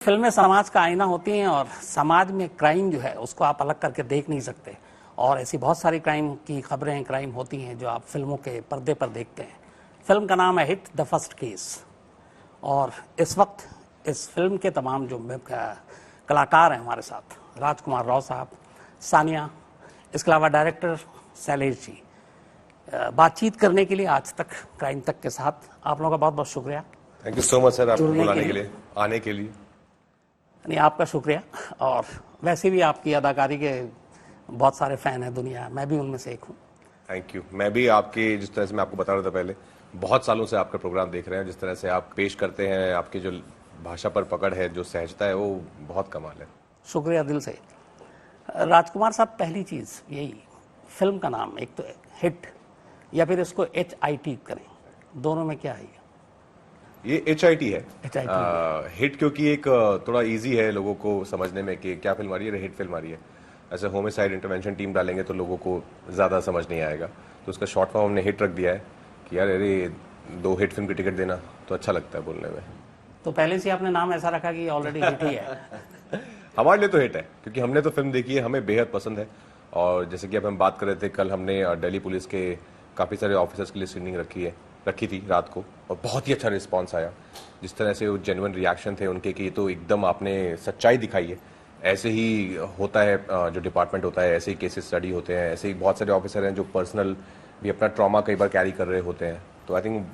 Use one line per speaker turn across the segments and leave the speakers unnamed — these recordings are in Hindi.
फिल्में समाज का आईना होती हैं और समाज में क्राइम जो है उसको आप अलग करके देख नहीं सकते। और ऐसी बहुत सारी क्राइम की खबरें क्राइम होती हैं जो आप फिल्मों के पर्दे पर देखते हैं। फिल्म का नाम है हिट द फर्स्ट केस। और इस वक्त इस फिल्म के तमाम जो कलाकार हैं हमारे साथ, राजकुमार राव साहब, सानिया, इसके अलावा डायरेक्टर शैलेश जी, बातचीत करने के लिए आज तक क्राइम तक के साथ आप लोगों का बहुत बहुत शुक्रिया।
Thank you so much sir, आपको बुलाने के लिए, आने के लिए।
नहीं, आपका शुक्रिया। और वैसे भी आपकी अदाकारी के बहुत सारे फ़ैन हैं दुनिया, मैं भी उनमें से एक हूँ।
Thank you. मैं भी आपके, जिस तरह से मैं आपको बता रहा था पहले, बहुत सालों से आपका प्रोग्राम देख रहे हैं। जिस तरह से आप पेश करते हैं, आपकी जो भाषा पर पकड़ है, जो सहजता है, वो बहुत कमाल है।
शुक्रिया दिल से। राजकुमार साहब, पहली चीज़ यही, फिल्म का नाम एक तो हिट या फिर इसको HIT करें, दोनों में क्या है?
ये HIT है।
HIT
हिट क्योंकि एक थोड़ा इजी है लोगों को समझने में कि क्या फिल्म आ रही है, हिट फिल्म आ रही है। ऐसे होमिसाइड इंटरवेंशन टीम डालेंगे तो लोगों को ज़्यादा समझ नहीं आएगा, तो उसका शॉर्ट फॉर्म हमने हिट रख दिया है कि यार अरे 2 हिट फिल्म की टिकट देना तो अच्छा लगता है बोलने में।
तो पहले से आपने नाम ऐसा रखा कि ऑलरेडी हिट ही है।
हमारे लिए तो हिट है क्योंकि हमने तो फिल्म देखी है, हमें बेहद पसंद है। और जैसे कि अब हम बात कर रहे थे, कल हमने दिल्ली पुलिस के काफ़ी सारे ऑफिसर्स के लिए स्क्रीनिंग रखी थी रात को, और बहुत ही अच्छा रिस्पांस आया। जिस तरह से वो जेन्युइन रिएक्शन थे उनके कि ये तो एकदम आपने सच्चाई दिखाई है। ऐसे ही होता है, जो डिपार्टमेंट होता है, ऐसे ही केसेस स्टडी होते हैं। ऐसे ही बहुत सारे ऑफिसर हैं जो पर्सनल भी अपना ट्रॉमा कई बार कैरी कर रहे होते हैं। तो आई थिंक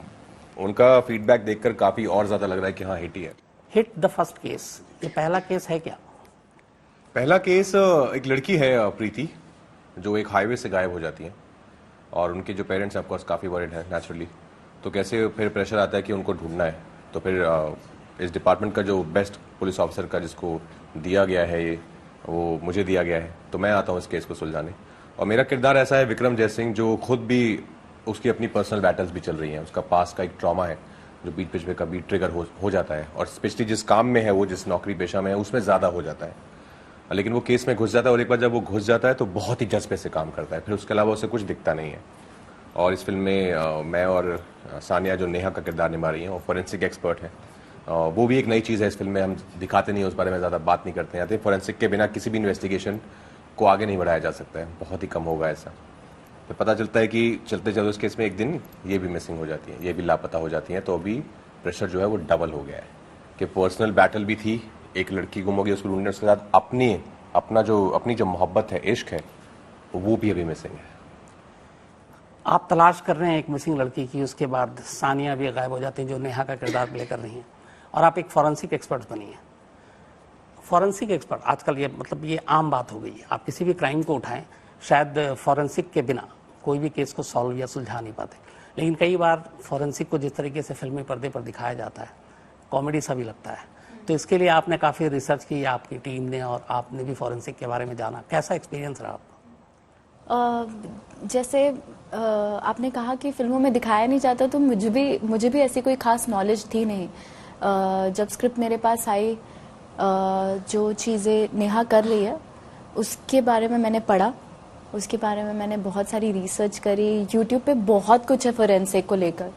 उनका फीडबैक देखकर काफ़ी और ज़्यादा लग रहा है कि हाँ, हिट ही है।
हिट द फर्स्ट केस, ये पहला केस है क्या?
पहला केस एक लड़की है प्रीति, जो एक हाईवे से गायब हो जाती है, और उनके जो पेरेंट्स हैं ऑफकोर्स काफ़ी वरिड हैं नेचुरली। तो कैसे फिर प्रेशर आता है कि उनको ढूंढना है, तो फिर इस डिपार्टमेंट का जो बेस्ट पुलिस ऑफिसर का जिसको दिया गया है ये, वो मुझे दिया गया है, तो मैं आता हूँ इस केस को सुलझाने। और मेरा किरदार ऐसा है विक्रम जय सिंह, जो खुद भी, उसकी अपनी पर्सनल बैटल्स भी चल रही हैं। उसका पास का एक ट्रॉमा है जो बीच बीच में कभी ट्रिगर हो जाता है, और स्पेशली जिस काम में है वो, जिस नौकरी पेशा में है, उसमें ज़्यादा हो जाता है। लेकिन वो केस में घुस जाता है, और एक बार जब वो घुस जाता है तो बहुत ही जज्बे से काम करता है, फिर उसके अलावा उसे कुछ दिखता नहीं है। और इस फिल्म में मैं और सानिया, जो नेहा का किरदार निभा रही हैं, वो फॉरेंसिक एक्सपर्ट है। वो भी एक नई चीज़ है इस फिल्म में, हम दिखाते नहीं, उस बारे में ज़्यादा बात नहीं करते हैं। फॉरेंसिक के बिना किसी भी इन्वेस्टिगेशन को आगे नहीं बढ़ाया जा सकता है, बहुत ही कम होगा ऐसा। तो पता चलता है कि चलते चलते उस केस में एक दिन ये भी मिसिंग हो जाती है, ये भी लापता हो जाती हैं। तो अभी प्रेशर जो है वो डबल हो गया है कि पर्सनल बैटल भी थी, एक लड़की गुम हो गई, उसको ढूंढने, उसके साथ अपनी जो मोहब्बत है, इश्क है, वो भी अभी मिसिंग है।
आप तलाश कर रहे हैं एक मिसिंग लड़की की, उसके बाद सानिया भी गायब हो जाती हैं जो नेहा का किरदार प्ले कर रही हैं, और आप एक फॉरेंसिक एक्सपर्ट बनी हैं। फॉरेंसिक एक्सपर्ट आजकल ये आम बात हो गई है। आप किसी भी क्राइम को उठाएं, शायद फॉरेंसिक के बिना कोई भी केस को सॉल्व या सुलझा नहीं पाते। लेकिन कई बार फॉरेंसिक को जिस तरीके से फिल्मी पर्दे पर दिखाया जाता है, कॉमेडी सा भी लगता है। तो इसके लिए आपने काफ़ी रिसर्च की, आपकी टीम ने, और आपने भी फॉरेंसिक के बारे में जाना। कैसा एक्सपीरियंस रहा आपका?
जैसे आपने कहा कि फिल्मों में दिखाया नहीं जाता, तो मुझे भी ऐसी कोई खास नॉलेज थी नहीं। जब स्क्रिप्ट मेरे पास आई, जो चीज़ें नेहा कर रही है उसके बारे में मैंने पढ़ा, उसके बारे में मैंने बहुत सारी रिसर्च करी। यूट्यूब पे बहुत कुछ है फोरेंसिक को लेकर,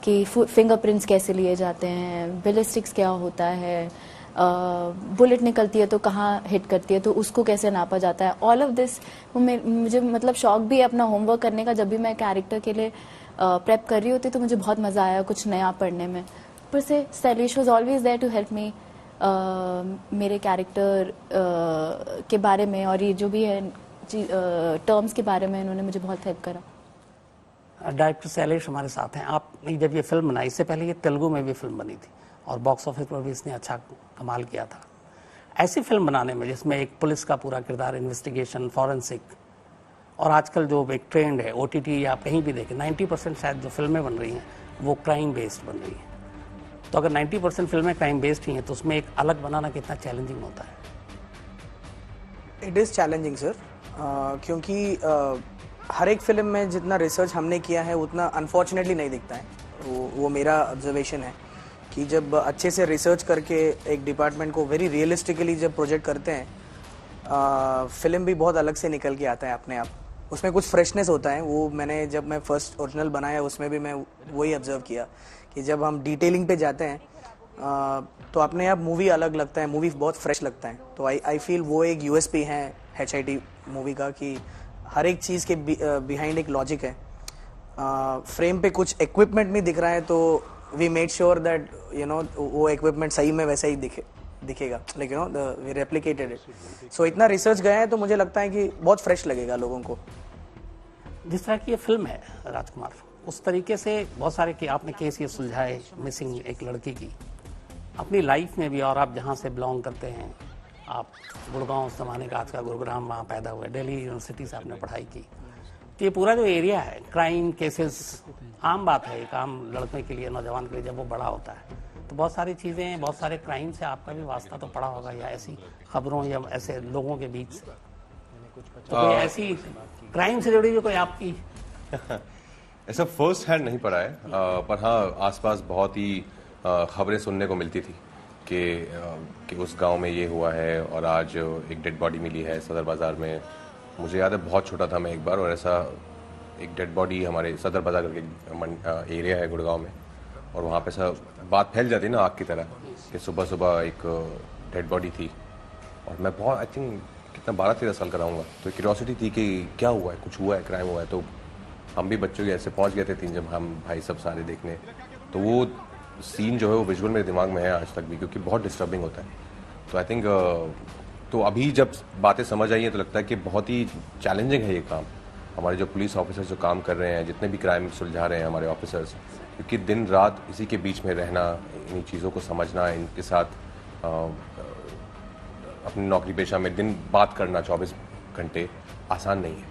कि फिंगरप्रिंट्स कैसे लिए जाते हैं, बैलिस्टिक्स क्या होता है, बुलेट निकलती है तो कहाँ हिट करती है तो उसको कैसे नापा जाता है। ऑल ऑफ दिस मुझे मतलब शौक भी है अपना होमवर्क करने का। जब भी मैं कैरेक्टर के लिए प्रेप कर रही होती तो मुझे बहुत मज़ा आया कुछ नया पढ़ने में। ऊपर से Shailesh was always there to help me, मेरे कैरेक्टर के बारे में और ये जो भी है टर्म्स के बारे में इन्होंने मुझे बहुत हेल्प करा।
डायरेक्टर शैलेश हमारे साथ हैं। आपने जब ये फिल्म बनाई, इससे पहले ये तेलुगु में भी फिल्म बनी थी और बॉक्स ऑफिस पर भी इसने अच्छा कमाल किया था। ऐसी फिल्म बनाने में जिसमें एक पुलिस का पूरा किरदार, इन्वेस्टिगेशन, फॉरेंसिक, और आजकल जो एक ट्रेंड है OTT या आप कहीं भी देखें, 90% शायद जो फिल्में बन रही हैं वो क्राइम बेस्ड बन रही हैं। तो अगर 90% फिल्में क्राइम बेस्ड ही हैं तो उसमें एक अलग बनाना कितना चैलेंजिंग होता है?
इट इज़ चैलेंजिंग सर, क्योंकि हर एक फिल्म में जितना रिसर्च हमने किया है उतना अनफॉर्चुनेटली नहीं दिखता है। वो मेरा ऑब्जर्वेशन है कि जब अच्छे से रिसर्च करके एक डिपार्टमेंट को वेरी रियलिस्टिकली जब प्रोजेक्ट करते हैं, फिल्म भी बहुत अलग से निकल के आता है अपने आप। उसमें कुछ फ्रेशनेस होता है। वो जब मैं फर्स्ट ओरिजिनल बनाया उसमें भी मैं वही ऑब्जर्व किया कि जब हम डिटेलिंग पे जाते हैं, तो अपने आप मूवी अलग लगता है, मूवी बहुत फ्रेश लगता है। तो आई फील वो एक यूएसपी है HIT मूवी का कि हर एक चीज़ के बिहाइंड एक लॉजिक है। फ्रेम पे कुछ इक्विपमेंट नहीं दिख रहा है तो वी मेड श्योर दैट वो इक्विपमेंट सही में वैसा ही दिखेगा, लाइक वी रेप्लिकेटेड इट। सो इतना रिसर्च गया है तो मुझे लगता है कि बहुत फ्रेश लगेगा लोगों को।
जिस तरह की ये फिल्म है राजकुमार, उस तरीके से बहुत सारे कि आपने केस ये सुलझाए मिसिंग एक लड़की की अपनी लाइफ में भी, और आप जहाँ से बिलोंग करते हैं, आप गुड़गांव उस जमाने का, आज का गुरुग्राम, वहाँ पैदा हुए, दिल्ली यूनिवर्सिटी से आपने पढ़ाई की, तो ये पूरा जो एरिया है क्राइम केसेस आम बात है एक आम लड़के के लिए, नौजवान के लिए जब वो बड़ा होता है तो बहुत सारी चीज़ें, बहुत सारे क्राइम से आपका भी वास्ता तो पड़ा होगा, या ऐसी खबरों या ऐसे लोगों के बीच से तो कोई ऐसी क्राइम से जुड़ी हुई कोई आपकी
ऐसा फर्स्ट हैंड नहीं पड़ा है, पर हाँ आसपास बहुत ही खबरें सुनने को मिलती थी कि उस गांव में ये हुआ है और आज एक डेड बॉडी मिली है सदर बाज़ार में। मुझे याद है बहुत छोटा था मैं एक बार, और ऐसा एक डेड बॉडी हमारे सदर बाज़ार करके एरिया है गुड़गांव में, और वहाँ पे सब बात फैल जाती ना आग की तरह कि सुबह सुबह एक डेड बॉडी थी। और मैं बहुत आई थिंक कितना 12-13 साल का रहूँगा, तो क्यूरियोसिटी थी कि क्या हुआ है, कुछ हुआ है, क्राइम हुआ है। तो हम भी बच्चों के ऐसे पहुँच गए थे 3 जब हम भाई सब सारे देखने, तो वो सीन जो है वो विजुअल मेरे दिमाग में है आज तक भी, क्योंकि बहुत डिस्टर्बिंग होता है। तो आई थिंक तो अभी जब बातें समझ आई हैं तो लगता है कि बहुत ही चैलेंजिंग है ये काम। हमारे जो पुलिस ऑफिसर्स जो काम कर रहे हैं, जितने भी क्राइम सुलझा रहे हैं हमारे ऑफिसर्स, क्योंकि दिन रात इसी के बीच में रहना, इन चीज़ों को समझना, इनके साथ अपनी नौकरी पेशा में दिन बात करना 24 घंटे आसान नहीं है।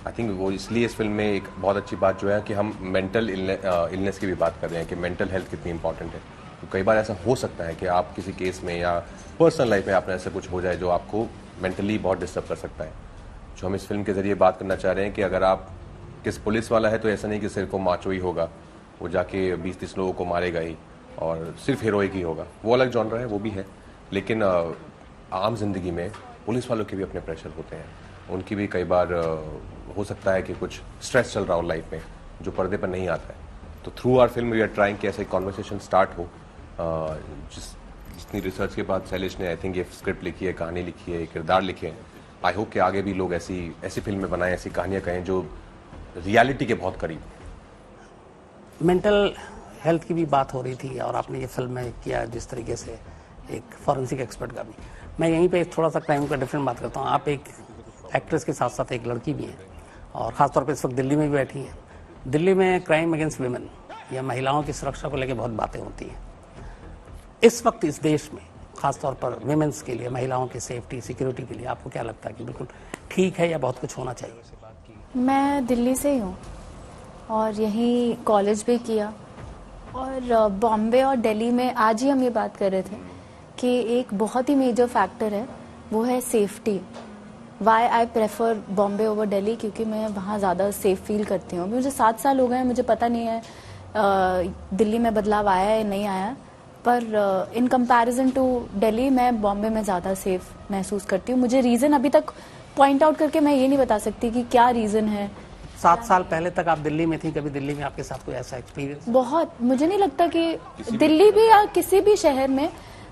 आई थिंक वो इसलिए इस फिल्म में एक बहुत अच्छी बात जो है कि हम मेंटल इलनेस की भी बात कर रहे हैं कि मेंटल हेल्थ कितनी इंपॉर्टेंट है। तो कई बार ऐसा हो सकता है कि आप किसी केस में या पर्सनल लाइफ में आपने ऐसा कुछ हो जाए जो आपको मेंटली बहुत डिस्टर्ब कर सकता है। जो हम इस फिल्म के जरिए बात करना चाह रहे हैं कि अगर आप किस पुलिस वाला है तो ऐसा नहीं कि सिर्फ वो माचो ही होगा, वो जाके 20-30 लोगों को मारेगा ही और सिर्फ हीरोइक ही होगा, वो अलग जॉनर है, वो भी है। लेकिन आम जिंदगी में पुलिस वालों के भी अपने प्रेशर होते हैं, उनकी भी कई बार हो सकता है कि कुछ स्ट्रेस चल रहा हो लाइफ में जो पर्दे पर नहीं आता है। तो through our film we are trying कि ऐसा एक कॉन्वर्सेशन स्टार्ट हो। जितनी रिसर्च के बाद शैलेश ने आई थिंक ये स्क्रिप्ट लिखी है, कहानी लिखी है, किरदार लिखे हैं, आई होप कि आगे भी लोग ऐसी फिल्में बनाएं, ऐसी कहानियाँ कहें जो रियलिटी के बहुत करीब।
मेंटल हेल्थ की भी बात हो रही थी और आपने ये फिल्म में किया जिस तरीके से एक फॉरेंसिक एक्सपर्ट का भी। मैं यहीं पे थोड़ा सा क्राइम का डिफरेंट बात करता हूँ। आप एक एक्ट्रेस के साथ साथ एक लड़की भी हैं और ख़ासतौर पे इस वक्त दिल्ली में भी बैठी हैं। दिल्ली में क्राइम अगेंस्ट वुमेन या महिलाओं की सुरक्षा को लेकर बहुत बातें होती हैं। इस वक्त इस देश में खासतौर पर वुमेन्स के लिए, महिलाओं की सेफ्टी सिक्योरिटी के लिए आपको क्या लगता है कि बिल्कुल ठीक है या बहुत कुछ होना चाहिए?
मैं दिल्ली से ही हूँ और यहीं कॉलेज भी किया, और बॉम्बे और दिल्ली में आज ही हम ये बात कर रहे थे कि एक बहुत ही मेजर फैक्टर है, वो है safety. Why I prefer Bombay over Delhi, क्योंकि मैं वहाँ ज़्यादा सेफ फील करती हूँ। मुझे 7 साल हो गए हैं, मुझे पता नहीं है दिल्ली में बदलाव आया है या नहीं आया, पर इन कंपैरिजन टू दिल्ली मैं बॉम्बे में ज़्यादा सेफ महसूस करती हूँ। मुझे रीज़न अभी तक पॉइंट आउट करके मैं ये नहीं बता सकती कि क्या रीज़न है।
7 साल पहले तक आप दिल्ली में थी, कभी दिल्ली में आपके साथ कोई ऐसा एक्सपीरियंस?
बहुत, मुझे नहीं लगता कि दिल्ली भी या किसी भी शहर में,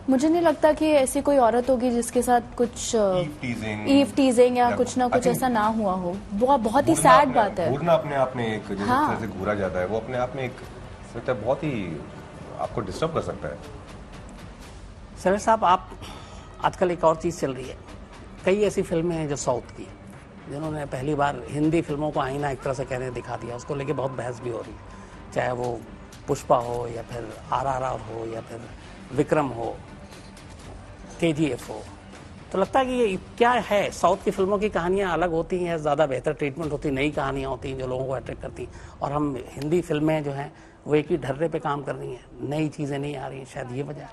मुझे नहीं लगता कि ऐसी कोई औरत होगी जिसके साथ कुछ ईव टीजिंग या कुछ ना कुछ ऐसा ना हुआ हो। बहुत ही सैड बात है।
घूरना अपने आप में एक जिस तरह से घूरा जाता है, वो अपने आप में एक मतलब बहुत ही आपको डिस्टर्ब कर सकता है।
शैलेश साहब, आप आजकल एक और चीज़ चल रही है, कई ऐसी फिल्में हैं जो साउथ की, जिन्होंने पहली बार हिंदी फिल्मों को आईना एक तरह से कहने दिखा दिया। उसको लेके बहुत बहस भी हो रही है, चाहे वो पुष्पा हो या फिर RRR हो या फिर विक्रम हो, KGF हो। तो लगता है कि ये क्या है, साउथ की फिल्मों की कहानियाँ अलग होती हैं, ज़्यादा बेहतर ट्रीटमेंट होती, नई कहानियाँ होती हैं जो लोगों को अट्रैक्ट करती हैं, और हम हिंदी फिल्में जो हैं वो एक ही ढर्रे पे काम कर रही हैं, नई चीज़ें नहीं आ रही हैं, शायद ये वजह है।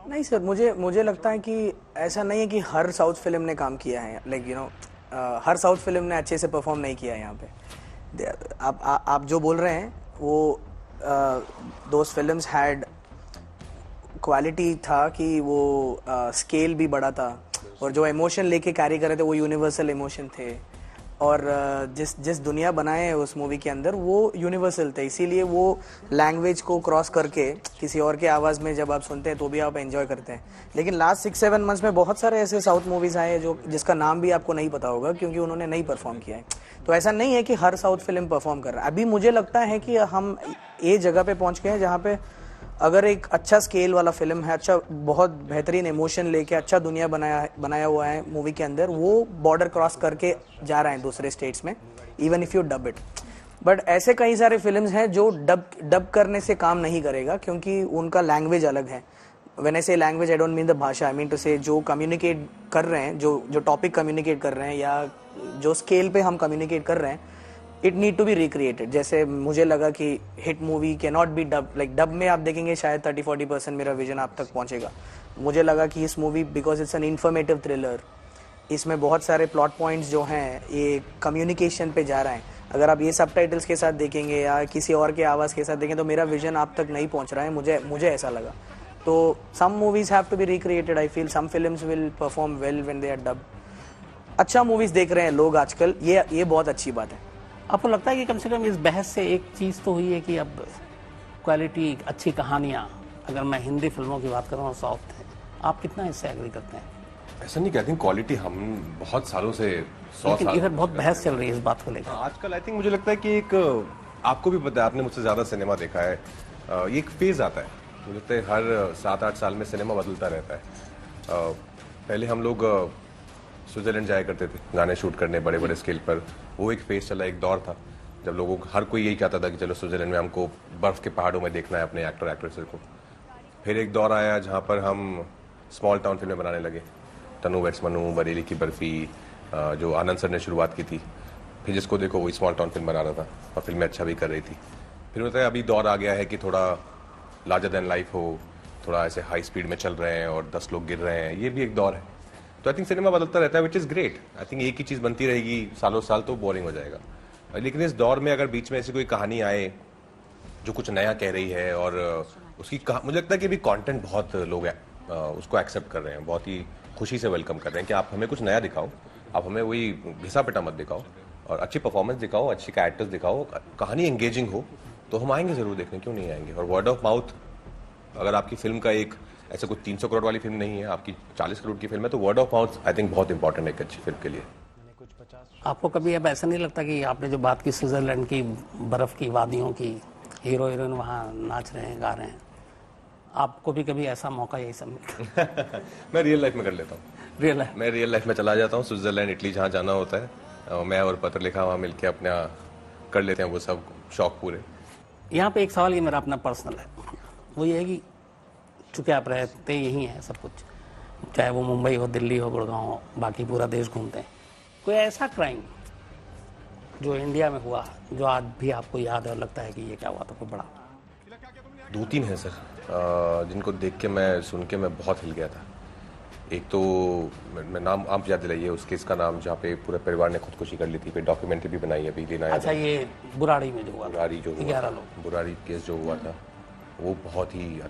नहीं सर, मुझे लगता है कि ऐसा नहीं है कि हर साउथ फिल्म ने काम किया है, लाइक हर साउथ फिल्म ने अच्छे से परफॉर्म नहीं किया है यहाँ पे। आप जो बोल रहे हैं वो दोस फिल्म्स हैड क्वालिटी था कि वो स्केल भी बड़ा था और जो इमोशन लेके कैरी कर रहे थे वो यूनिवर्सल इमोशन थे। और जिस दुनिया बनाए हैं उस मूवी के अंदर वो यूनिवर्सल थे, इसीलिए वो लैंग्वेज को क्रॉस करके किसी और के आवाज़ में जब आप सुनते हैं तो भी आप एंजॉय करते हैं। लेकिन लास्ट 6-7 मंथ्स में बहुत सारे ऐसे साउथ मूवीज़ आए हैं जो जिसका नाम भी आपको नहीं पता होगा क्योंकि उन्होंने नहीं परफॉर्म किया है। तो ऐसा नहीं है कि हर साउथ फिल्म परफॉर्म कर रहा है। अभी मुझे लगता है कि हम ये जगह पे पहुंच गए हैं जहाँ पे अगर एक अच्छा स्केल वाला फिल्म है, अच्छा बहुत बेहतरीन इमोशन लेके अच्छा दुनिया बनाया हुआ है मूवी के अंदर, वो बॉर्डर क्रॉस करके जा रहे हैं दूसरे स्टेट्स में, even if you dub it. But ऐसे कई सारे फिल्म्स हैं जो डब करने से काम नहीं करेगा क्योंकि उनका लैंग्वेज अलग है। व्हेन आई से language I don't mean the भाषा, आई मीन टू से जो कम्युनिकेट कर रहे हैं, जो टॉपिक कम्युनिकेट कर रहे हैं या जो स्केल पे हम कम्युनिकेट कर रहे हैं, it need to be recreated. जैसे मुझे लगा कि hit movie can not be dub, like dub में आप देखेंगे शायद 30-40% मेरा विजन आप तक पहुंचेगा। मुझे लगा कि इस movie because it's an informative thriller, इसमें बहुत सारे प्लॉट पॉइंट्स जो हैं ये कम्युनिकेशन पे जा रहे हैं। अगर आप ये सबटाइटल्स के साथ देखेंगे या किसी और के आवाज़ के साथ देखें तो मेरा विजन आप तक नहीं पहुंच रहा है, मुझे ऐसा लगा। तो some movies have to be recreated, I feel some films will perform well when they are dub. अच्छा मूवीज देख रहे हैं लोग आजकल, ये बहुत अच्छी बात है।
आपको लगता है कि कम से कम इस बहस से एक चीज़ तो हुई है कि अब क्वालिटी, अच्छी कहानियाँ, अगर मैं हिंदी फिल्मों की बात करूँ और साउथ है, आप कितना इससे एग्री करते हैं?
ऐसा नहीं कहते, क्वालिटी हम बहुत सालों से 100 साल
इधर बहुत बहस चल रही है इस बात को लेकर।
आजकल आई थिंक मुझे लगता है कि एक, आपको भी पता है, आपने मुझसे ज़्यादा सिनेमा देखा है, ये एक फेज आता है। मुझे लगता है हर 7-8 साल में सिनेमा बदलता रहता है। पहले हम लोग स्विट्जरलैंड जाया करते थे गाने शूट करने बड़े बड़े स्केल पर, वो एक फेज चला, एक दौर था जब लोगों को, हर कोई यही कहता था कि चलो स्विट्जरलैंड में हमको बर्फ़ के पहाड़ों में देखना है अपने एक्टर एक्ट्रेसेस को। फिर एक दौर आया जहाँ पर हम स्मॉल टाउन फिल्में बनाने लगे, तनु वेट्स मनु, बरेली की बर्फ़ी, जो आनंद सर ने शुरुआत की थी। फिर जिसको देखो वही स्मॉल टाउन फिल्म बना रहा था और फिल्में अच्छा भी कर रही थी। फिर होता है अभी दौर आ गया है कि थोड़ा लार्जर देन लाइफ हो, थोड़ा ऐसे हाई स्पीड में चल रहे हैं और 10 लोग गिर रहे हैं, ये भी एक दौर है। तो आई थिंक सिनेमा बदलता रहता है, which is great. I think एक ही चीज़ बनती रहेगी सालों साल तो बोरिंग हो जाएगा। लेकिन इस दौर में अगर बीच में ऐसी कोई कहानी आए जो कुछ नया कह रही है और उसकी मुझे लगता है कि अभी कंटेंट बहुत लोग उसको एक्सेप्ट कर रहे हैं, बहुत ही खुशी से वेलकम कर रहे हैं कि आप हमें कुछ नया दिखाओ, आप हमें वही घिसा पिटा मत दिखाओ, और अच्छी परफॉर्मेंस दिखाओ, अच्छी कैरेक्टर्स दिखाओ, कहानी एंगेजिंग हो, तो हम आएंगे ज़रूर देखने, क्यों नहीं आएंगे। और वर्ड ऑफ माउथ, अगर आपकी फिल्म का एक ऐसे कुछ 300 करोड़ वाली फिल्म नहीं है, आपकी 40 करोड़ की फिल्म है, तो word of mouth I think बहुत इंपॉर्टेंट है एक अच्छी फिल्म के लिए।
आपको कभी अब ऐसा नहीं लगता कि आपने जो बात की स्विट्जरलैंड की बर्फ़ की वादियों की, हीरो हीरोइन वहाँ नाच रहे हैं, गा रहे हैं, आपको भी कभी ऐसा मौका यही सब मिलता है?
मैं रियल लाइफ में कर लेता हूँ, मैं रियल लाइफ में चला जाता हूँ, स्विट्जरलैंड, इटली, जहाँ जाना होता है, मैं और पत्र लिखा वहाँ मिलके अपना कर लेते हैं वो सब शौक पूरे।
यहाँ पे एक सवाल ये मेरा अपना पर्सनल है, वो ये है कि चूँकि आप रहते यहीं हैं सब कुछ, चाहे वो मुंबई हो, दिल्ली हो, गुड़गांव हो, बाकी पूरा देश घूमते हैं, कोई ऐसा क्राइम जो इंडिया में हुआ जो आज भी आपको याद है और लगता है कि ये क्या हुआ था, कोई बड़ा?
2-3 हैं सर, जिनको देख के मैं, सुन के मैं बहुत हिल गया था। एक तो मैं नाम आप याद दिलाइए उस केस का नाम, जहाँ पे पूरे परिवार ने खुदकुशी कर ली थी, फिर डॉक्यूमेंट्री भी बनाई है, अभी लेना है।
अच्छा, ये बुराड़ी में जो हुआ,
बुराड़ी जो
11 लोग,
बुराड़ी केस जो हुआ था, वो बहुत ही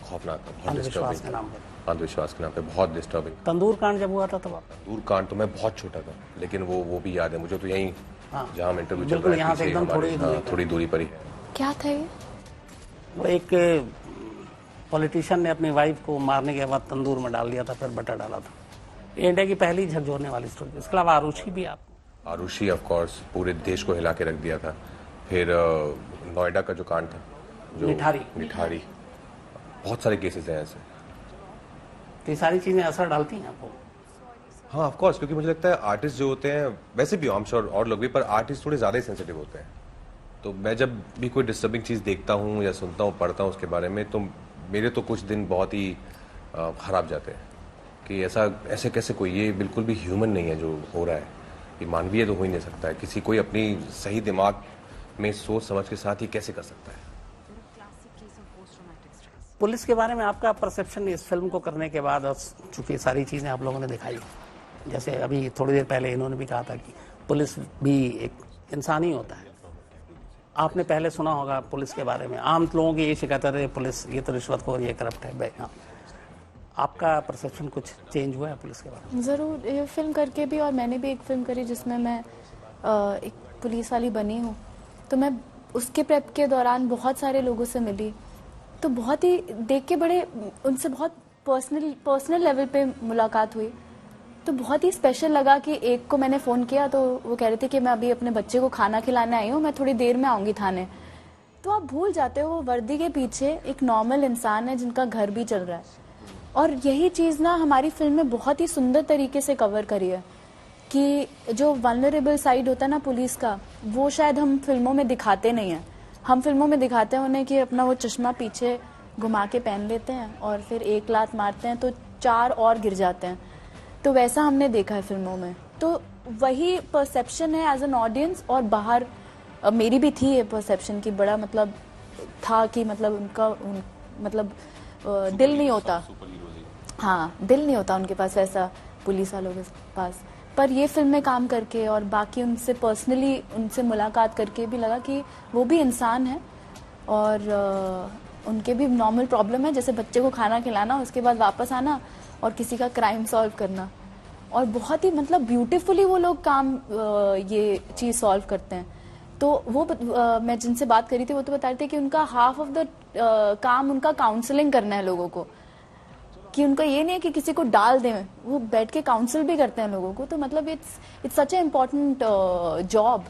खौफनाक था, बहुत
अंधविश्वास के
डिस्टर्बिंग,
नाम पर।
अंधविश्वास के नाम पे बहुत डिस्टर्बिंग।
तंदूर कांड जब हुआ था तब आप?
तंदूर कांड तो मैं बहुत छोटा था, लेकिन वो भी याद है मुझे, तो यहीं जहाँ हम इंटरव्यू चल
बिल्कुल
रहा
यहाँ
है
से
पीछे
एकदम
हमारे, थोड़ी दूरी पर ही।
क्या था ये?
वो एक पॉलिटिशियन ने अपनी वाइफ को मारने के बाद तंदूर में डाल दिया था, फिर बटर डाला था। इंडिया की पहली झकझोरने वाली स्टोरी। इसके अलावा आरुषि भी, आप? आरुषि
ऑफ कोर्स पूरे देश को हिला के रख दिया था। फिर नोएडा का जो कांड था, जो निठारी, बहुत सारे केसेस हैं ऐसे।
तो ये सारी चीजें असर डालती हैं आपको?
हाँ ऑफ कोर्स, क्योंकि मुझे लगता है आर्टिस्ट जो होते हैं, वैसे भी आई एम श्योर और लोग भी, पर आर्टिस्ट थोड़े ज़्यादा ही सेंसिटिव होते हैं। तो मैं जब भी कोई डिस्टर्बिंग चीज़ देखता हूँ या सुनता हूँ, पढ़ता हूँ उसके बारे में, तो मेरे तो कुछ दिन बहुत ही खराब जाते हैं कि ऐसे कैसे कोई, ये बिल्कुल भी ह्यूमन नहीं है जो हो रहा है, ये मानवीय तो हो ही नहीं सकता है। किसी कोई अपनी सही दिमाग में सोच समझ के साथ ही कैसे कर सकता है।
पुलिस के बारे में आपका परसेप्शन इस फिल्म को करने के बाद, और चूंकि सारी चीज़ें आप लोगों ने दिखाई, जैसे अभी थोड़ी देर पहले इन्होंने भी कहा था कि पुलिस भी एक इंसान ही होता है। आपने पहले सुना होगा पुलिस के बारे में, आम लोगों की ये शिकायत है, पुलिस ये तो रिश्वतखोर, ये करप्ट है। हाँ, आपका परसेप्शन कुछ चेंज हुआ है पुलिस के बारे में?
ज़रूर, ये फिल्म करके भी, और मैंने भी एक फिल्म करी जिसमें मैं एक पुलिस वाली बनी हूँ, तो मैं उसके प्रेप के दौरान बहुत सारे लोगों से मिली, तो बहुत ही देख के बड़े उनसे बहुत पर्सनल लेवल पे मुलाकात हुई, तो बहुत ही स्पेशल लगा कि एक को मैंने फ़ोन किया तो वो कह रहे थे कि मैं अभी अपने बच्चे को खाना खिलाने आई हूँ, मैं थोड़ी देर में आऊँगी थाने। तो आप भूल जाते हो वो वर्दी के पीछे एक नॉर्मल इंसान है जिनका घर भी चल रहा है। और यही चीज़ ना हमारी फिल्म में बहुत ही सुंदर तरीके से कवर करी है कि जो वल्नरेबल साइड होता है ना पुलिस का, वो शायद हम फिल्मों में दिखाते नहीं हैं। हम फिल्मों में दिखाते हैं उन्हें कि अपना वो चश्मा पीछे घुमा के पहन लेते हैं और फिर एक लात मारते हैं तो 4 और गिर जाते हैं, तो वैसा हमने देखा है फिल्मों में। तो वही परसेप्शन है एज एन ऑडियंस, और बाहर मेरी भी थी ये परसेप्शन की, बड़ा मतलब था कि मतलब उनका मतलब दिल नहीं होता, हाँ दिल नहीं होता उनके पास वैसा पुलिस वालों के पास। पर ये फिल्म में काम करके और बाकी उनसे पर्सनली उनसे मुलाकात करके भी लगा कि वो भी इंसान है और उनके भी नॉर्मल प्रॉब्लम है, जैसे बच्चे को खाना खिलाना, उसके बाद वापस आना और किसी का क्राइम सॉल्व करना। और बहुत ही मतलब ब्यूटीफुली वो लोग काम ये चीज़ सॉल्व करते हैं। तो वो मैं जिनसे बात करी थी वो तो बता रहे थे कि उनका हाफ ऑफ द काम उनका काउंसलिंग करना है लोगों को, कि उनका ये नहीं है कि किसी को डाल दें, वो बैठ के काउंसिल भी करते हैं लोगों को। तो मतलब it's such a important job.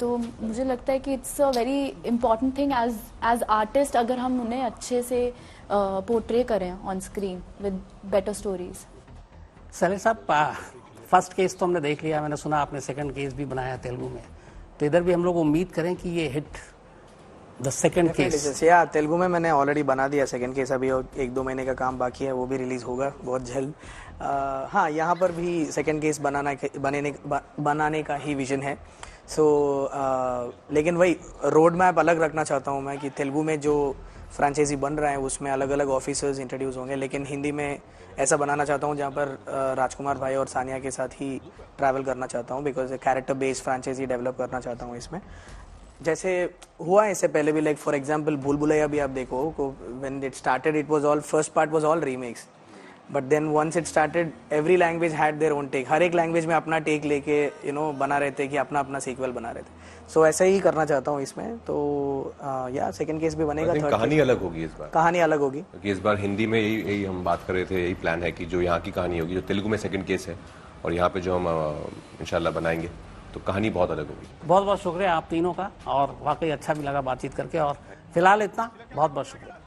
तो मुझे लगता है कि it's a very important thing as artist, अगर हम उन्हें अच्छे से पोर्ट्रे करें on screen with better stories.
Sailesh साहब, फर्स्ट केस तो हमने देख लिया, मैंने सुना आपने सेकंड केस भी बनाया तेलुगु में, तो इधर भी हम लोग उम्मीद करें कि ये हिट द सेकंड केस।
या तेलुगु में मैंने ऑलरेडी बना दिया सेकंड केस, अभी 1-2 महीने का काम बाकी है, वो भी रिलीज होगा बहुत जल्द। हाँ, यहाँ पर भी सेकंड केस बनाने का ही विजन है। लेकिन वही रोड मैप अलग रखना चाहता हूँ मैं कि तेलुगु में जो फ्रेंचाइजी बन रहा है उसमें अलग अलग ऑफिसर्स इंट्रोड्यूस होंगे, लेकिन हिंदी में ऐसा बनाना चाहता हूँ जहाँ पर राजकुमार भाई और सानिया के साथ ही ट्रैवल करना चाहता हूँ, because character based franchise develop करना चाहता हूँ इसमें। जैसे हुआ है इससे पहले भी, लाइक फॉर एग्जांपल भूल भुलैया भी आप देखो, when it started it was all, first part was all remakes, but then once it started every language had their own take, हर एक लैंग्वेज में अपना टेक लेके बना रहे थे कि अपना अपना सीक्वल बना रहे थे। सो ऐसा ही करना चाहता हूँ इसमें। तो या सेकंड केस भी बनेगा, थर्ड
कहानी अलग होगी इस बार,
कहानी अलग होगी
क्योंकि इस बार हिंदी में यही हम बात कर रहे थे, यही प्लान है कि जो यहाँ की कहानी होगी, जो तेलुगु में सेकंड केस है और यहाँ पे जो हम इंशाल्लाह बनाएंगे, तो कहानी बहुत अलग होगी।
बहुत बहुत शुक्रिया आप तीनों का, और वाकई अच्छा भी लगा बातचीत करके, और फिलहाल इतना, बहुत बहुत शुक्रिया।